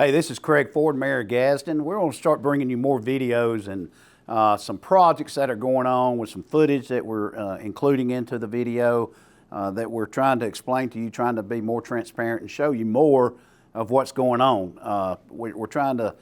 Hey, this is Craig Ford, Mayor of Gadsden. We're going to start bringing you more videos and some projects that are going on with some footage that we're including into the video that we're trying to explain to you, trying to be more transparent and show you more of what's going on. We're trying to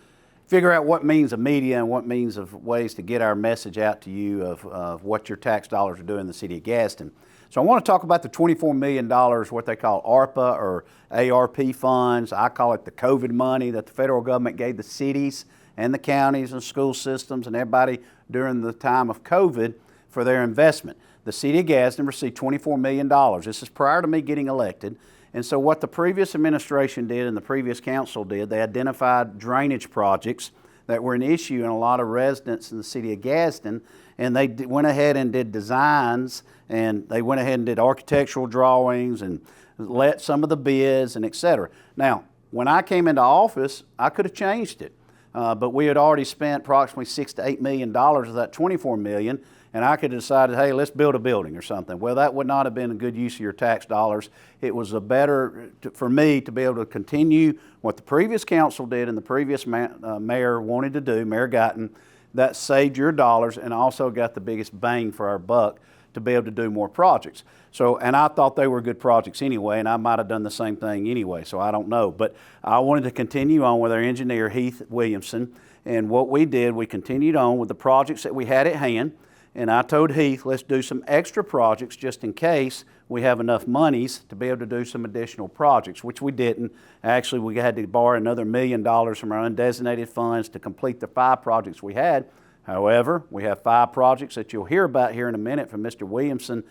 figure out what means of media and what means of ways to get our message out to you of what your tax dollars are doing in the city of Gadsden. So I want to talk about the $24 million, what they call ARPA or ARP funds. I call it the COVID money that the federal government gave the cities and the counties and school systems and everybody during the time of COVID for their investment. The city of Gadsden received $24 million. This is prior to me getting elected. And so what the previous administration did and the previous council did, they identified drainage projects that were an issue in a lot of residents in the city of Gadsden, and they went ahead and did designs, and they went ahead and did architectural drawings and let some of the bids and et cetera. Now, when I came into office, I could have changed it, but we had already spent approximately $6 to $8 million of that $24 million, and I could have decided, hey, let's build a building or something. Well, that would not have been a good use of your tax dollars. It was a better for me to be able to continue what the previous council did and the previous mayor wanted to do, Mayor Guyton. That saved your dollars and also got the biggest bang for our buck to be able to do more projects. So, and I thought they were good projects anyway, and I might have done the same thing anyway, so I don't know. But I wanted to continue on with our engineer, Heath Williamson, and what we did, we continued on with the projects that we had at hand. And I told Heath, let's do some extra projects just in case we have enough monies to be able to do some additional projects, which we didn't. Actually, we had to borrow another $1 million from our undesignated funds to complete the 5 projects we had. However, we have 5 projects that you'll hear about here in a minute from Mr. Williamson,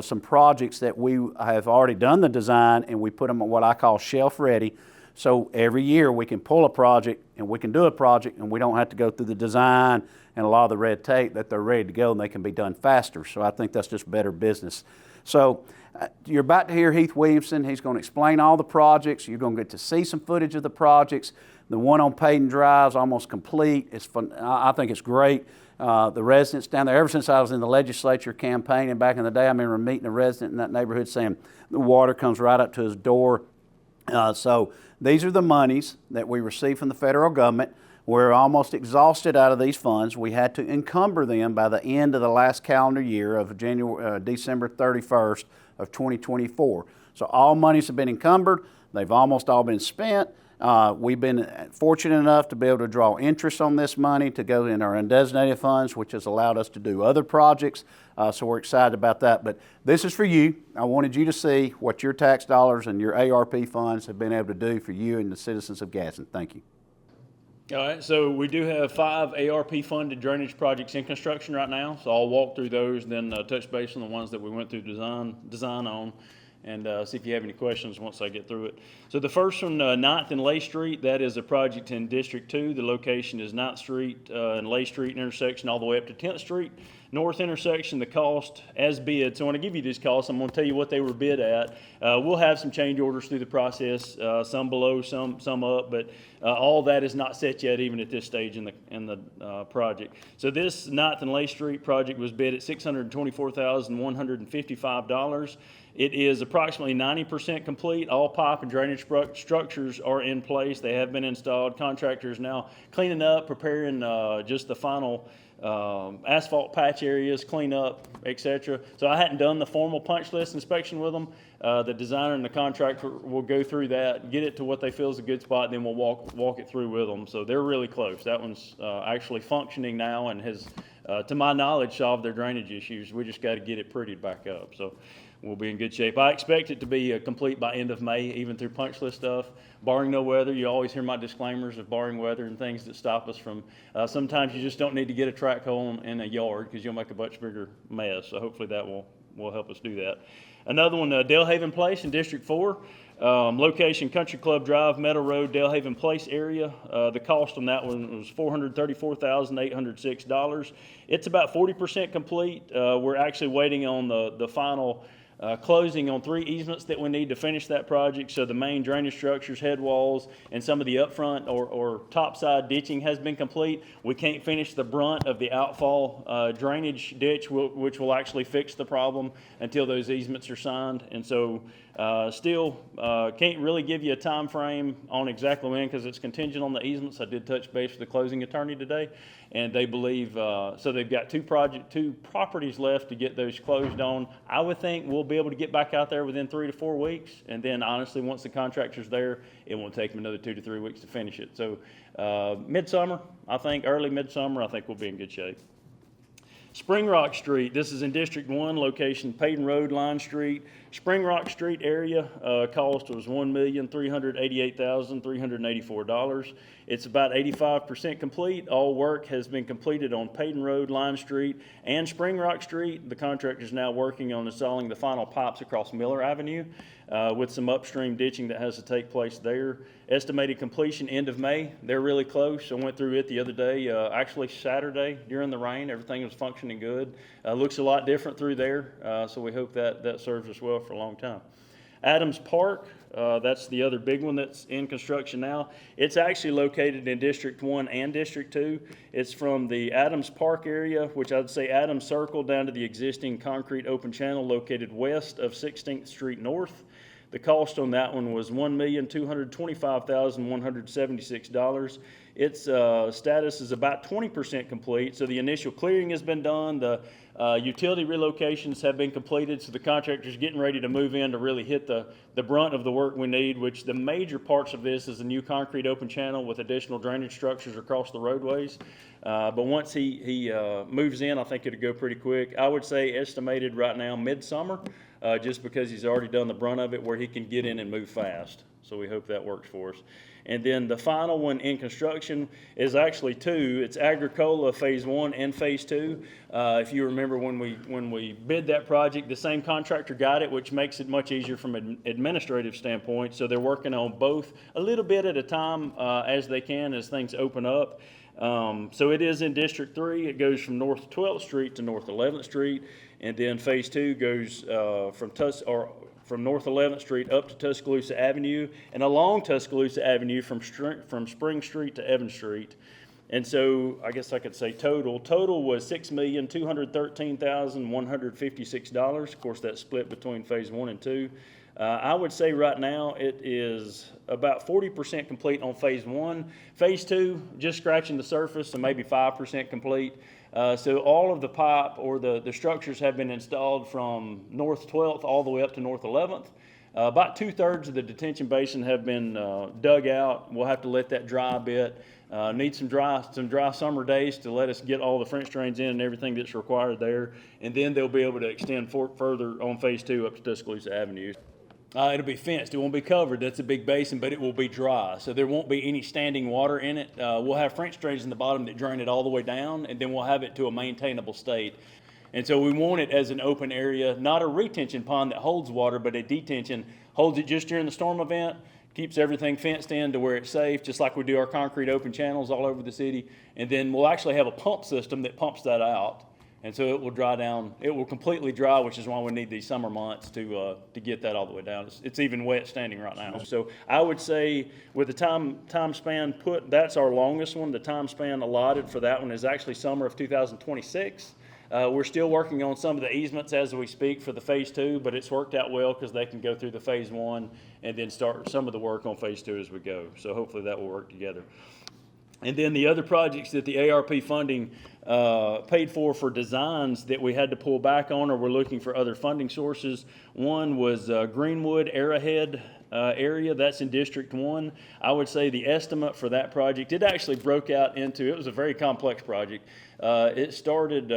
some projects that we have already done the design and we put them on what I call shelf ready. So every year we can pull a project and we can do a project and we don't have to go through the design and a lot of the red tape, that they're ready to go and they can be done faster. So I think that's just better business. So you're about to hear Heath Williamson. He's going to explain all the projects. You're going to get to see some footage of the projects. The one on Paden Drive is almost complete. It's fun. I think it's great. The residents down there, ever since I was in the legislature campaigning back in the day, I remember meeting a resident in that neighborhood saying the water comes right up to his door. So these are the monies that we receive from the federal government. We're almost exhausted out of these funds. We had to encumber them by the end of the last calendar year of December 31st of 2024. So all monies have been encumbered. They've almost all been spent. We've been fortunate enough to be able to draw interest on this money to go in our undesignated funds, which has allowed us to do other projects. So we're excited about that. But this is for you. I wanted you to see what your tax dollars and your ARP funds have been able to do for you and the citizens of Gadsden. Thank you. All right, so we do have 5 ARP funded drainage projects in construction right now. So I'll walk through those, then touch base on the ones that we went through design on, and see if you have any questions once I get through it. So the first one, 9th and Lay Street, that is a project in District 2. The location is 9th Street and Lay Street intersection all the way up to 10th Street. North intersection, the cost as bid. So I want to give you these costs. I'm going to tell you what they were bid at. We'll have some change orders through the process, some below, some up, but all that is not set yet, even at this stage in the project. So this 9th and Lay Street project was bid at $624,155. It is approximately 90% complete. All pipe and drainage structures are in place. They have been installed. Contractors now cleaning up, preparing just the final asphalt patch areas, clean up, etc. So I hadn't done the formal punch list inspection with them. The designer and the contractor will go through that, get it to what they feel is a good spot, then we'll walk it through with them. So they're really close. That one's actually functioning now and has, to my knowledge, solved their drainage issues. We just got to get it prettied back up. So we'll be in good shape. I expect it to be complete by end of May, even through punch list stuff, barring no weather. You always hear my disclaimers of barring weather and things that stop us from, sometimes you just don't need to get a track hole in a yard because you'll make a much bigger mess. So hopefully that will help us do that. Another one, Delhaven Place in District 4. Location, Country Club Drive, Meadow Road, Delhaven Place area. The cost on that one was $434,806. It's about 40% complete. We're actually waiting on the final closing on 3 easements that we need to finish that project. So the main drainage structures, head walls, and some of the upfront or topside ditching has been complete. We can't finish the brunt of the outfall drainage ditch, which will actually fix the problem until those easements are signed. And so Still, can't really give you a time frame on exactly when because it's contingent on the easements. I did touch base with the closing attorney today, and they believe, so they've got two properties left to get those closed on. I would think we'll be able to get back out there within 3 to 4 weeks, and then honestly, once the contractor's there, it won't take them another 2 to 3 weeks to finish it. So midsummer, I think, early midsummer, I think we'll be in good shape. Springrock Street, this is in District 1, location Paden Road, Line Street. Springrock Street area cost was $1,388,384. It's about 85% complete. All work has been completed on Paden Road, Line Street, and Springrock Street. The contractor is now working on installing the final pipes across Miller Avenue with some upstream ditching that has to take place there. Estimated completion end of May. They're really close. I went through it the other day, actually Saturday during the rain. Everything was functioning good. Looks a lot different through there, so we hope that serves us well for a long time. Adams Park, that's the other big one that's in construction now. It's actually located in District 1 and District 2. It's from the Adams Park area, which I'd say Adams Circle, down to the existing concrete open channel located west of 16th Street North. The cost on that one was $1,225,176. Its status is about 20% complete, so the initial clearing has been done. The utility relocations have been completed, so the contractor's getting ready to move in to really hit the brunt of the work we need, which the major parts of this is a new concrete open channel with additional drainage structures across the roadways. But once he moves in, I think it'll go pretty quick. I would say estimated right now midsummer, just because he's already done the brunt of it where he can get in and move fast. So we hope that works for us. And then the final one in construction is actually two. It's Agricola Phase 1 and Phase 2. If you remember when we bid that project, the same contractor got it, which makes it much easier from an administrative standpoint. So they're working on both a little bit at a time as they can as things open up. So it is in District 3. It goes from North 12th Street to North 11th Street. And then Phase 2 goes from North 11th Street up to Tuscaloosa Avenue and along Tuscaloosa Avenue from Spring Street to Evans Street. And so I guess I could say total was $6,213,156. Of course, that's split between Phase 1 and 2. I would say right now it is about 40% complete on Phase 1. Phase 2, just scratching the surface, so maybe 5% complete. So all of the pipe or the structures have been installed from North 12th all the way up to North 11th. About 2/3 of the detention basin have been dug out. We'll have to let that dry a bit. Need some dry summer days to let us get all the French drains in and everything that's required there. And then they'll be able to extend further on Phase 2 up to Tuscaloosa Avenue. It'll be fenced. It won't be covered. That's a big basin, but it will be dry. So there won't be any standing water in it. We'll have French drains in the bottom that drain it all the way down, and then we'll have it to a maintainable state. And so we want it as an open area, not a retention pond that holds water, but a detention, holds it just during the storm event, keeps everything fenced in to where it's safe, just like we do our concrete open channels all over the city. And then we'll actually have a pump system that pumps that out. And so it will dry down. It will completely dry, which is why we need these summer months to get that all the way down. It's even wet standing right now. So I would say with the time span that's our longest one. The time span allotted for that one is actually summer of 2026. We're still working on some of the easements as we speak for the Phase 2, but it's worked out well because they can go through the Phase 1 and then start some of the work on Phase 2 as we go. So hopefully that will work together. And then the other projects that the ARP funding paid for designs that we had to pull back on or we're looking for other funding sources. One was Greenwood Arrowhead area. That's in District 1. I would say the estimate for that project, it actually broke out into, it was a very complex project. It started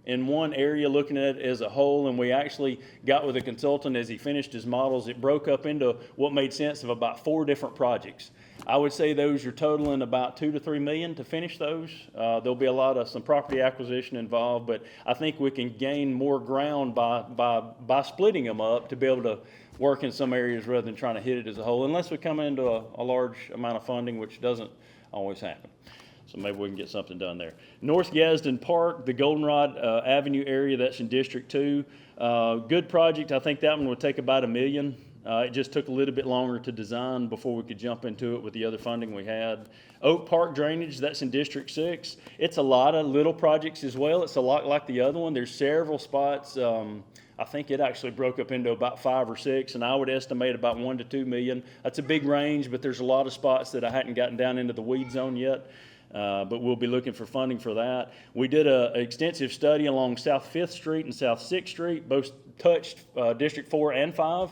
in one area looking at it as a whole, and we actually got with a consultant as he finished his models. It broke up into what made sense of about 4 different projects. I would say those are totaling about $2 to $3 million to finish those. There'll be some property acquisition involved, but I think we can gain more ground by splitting them up to be able to work in some areas rather than trying to hit it as a whole, unless we come into a large amount of funding, which doesn't always happen. So maybe we can get something done there. North Gadsden Park, the Goldenrod Avenue area, that's in District 2. Good project. I think that one would take about $1 million. It just took a little bit longer to design before we could jump into it with the other funding we had. Oak Park Drainage, that's in District 6. It's a lot of little projects as well. It's a lot like the other one. There's several spots I think it actually broke up into about 5 or 6, and I would estimate about 1 to 2 million. That's a big range, but there's a lot of spots that I hadn't gotten down into the weed zone yet. But we'll be looking for funding for that. We did an extensive study along South 5th Street and South 6th Street, both touched District 4 and 5.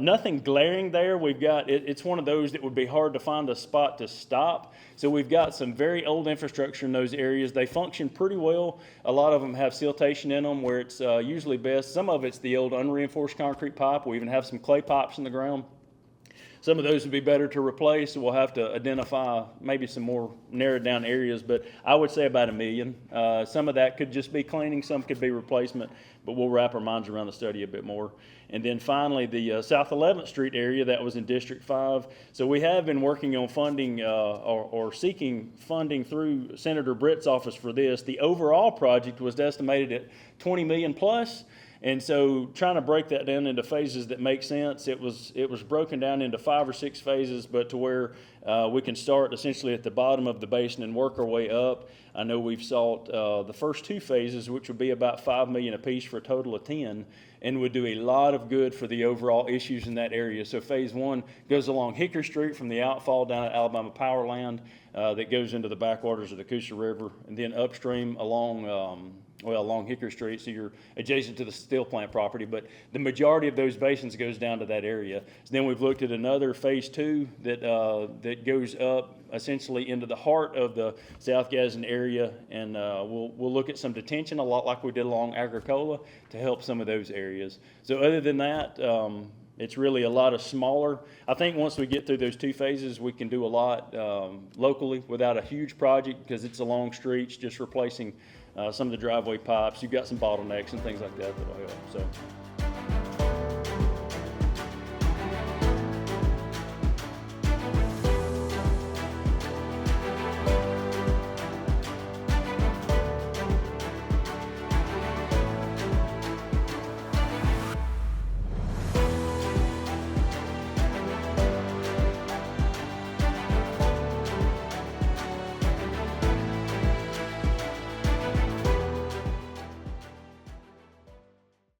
Nothing glaring there. We've got, it's one of those that would be hard to find a spot to stop. So we've got some very old infrastructure in those areas. They function pretty well. A lot of them have siltation in them where it's usually best. Some of it's the old unreinforced concrete pipe. We even have some clay pipes in the ground. Some of those would be better to replace, so we'll have to identify maybe some more narrowed down areas, but I would say about $1 million. Some of that could just be cleaning, some could be replacement, but we'll wrap our minds around the study a bit more. And then finally, the South 11th Street area, that was in District 5. So we have been working on funding or seeking funding through Senator Britt's office for this. The overall project was estimated at $20 million plus. And so trying to break that down into phases that make sense, it was broken down into 5 or 6 phases, but to where we can start essentially at the bottom of the basin and work our way up. I know we've sought the first 2 phases, which would be about $5 million apiece for a total of 10, and would do a lot of good for the overall issues in that area. So phase 1 goes along Hickory Street from the outfall down at Alabama Power Land that goes into the backwaters of the Coosa River, and then upstream along along Hickory Street, so you're adjacent to the steel plant property, but the majority of those basins goes down to that area. So then we've looked at another phase 2 that goes up essentially into the heart of the South Gadsden area, and we'll look at some detention, a lot like we did along Agricola, to help some of those areas. So other than that, it's really a lot of smaller. I think once we get through those 2 phases, we can do a lot locally without a huge project, because it's along streets, just replacing some of the driveway pipes. You've got some bottlenecks and things like that that'll help. So